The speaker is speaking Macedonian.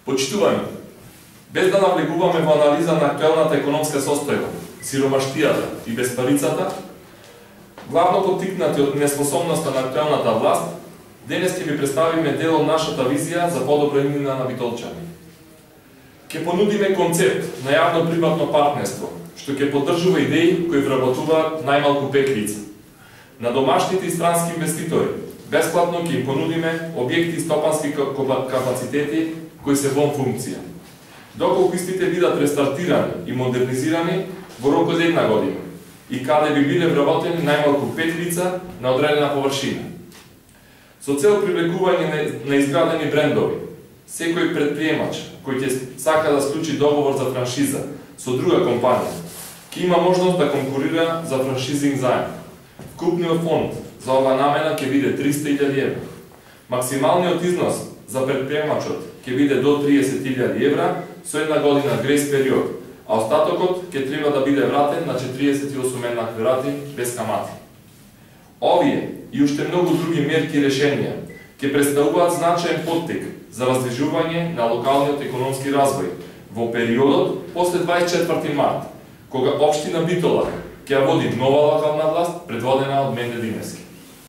Почитувани, без да навлегуваме во анализа на актуелната економска состојба, сиромаштијата и безпарицата, главно поттикнати од неспособноста на актуелната власт, денес ќе ви представиме дел од нашата визија за подобра имина на Битолчани. Ќе понудиме концепт на јавно-приватно партнерство, што ќе поддржува идеи кои вработуваат најмалку 5 лица. На домашните и странски инвеститори бесплатно ќе им понудиме објекти и стопански капацитети кои се во функција. Доколку истите бидат рестартирани и модернизирани во рок од 1 година и каде би биле вработени најмалку 5 лица на одредена површина. Со цел привлекување на изградени брендови, секој предприемач кој ќе сака да склучи договор за франшиза со друга компанија, ќе има можност да конкурира за франшизинг заем. Вкупниот фонд за оваа намена ќе биде 300.000 евра. Максималниот износ за предприемачот ќе биде до 30.000 евра со 1 година грейс период, а остатокот ќе треба да биде вратен на 48 еднакви рати без камати. Овие и уште многу други мерки и решенија ќе представуваат значаен поттик за раздвижување на локалниот економски развој во периодот после 24 март, кога општина Битола ќе води нова локална власт предводена од Менде Димевски.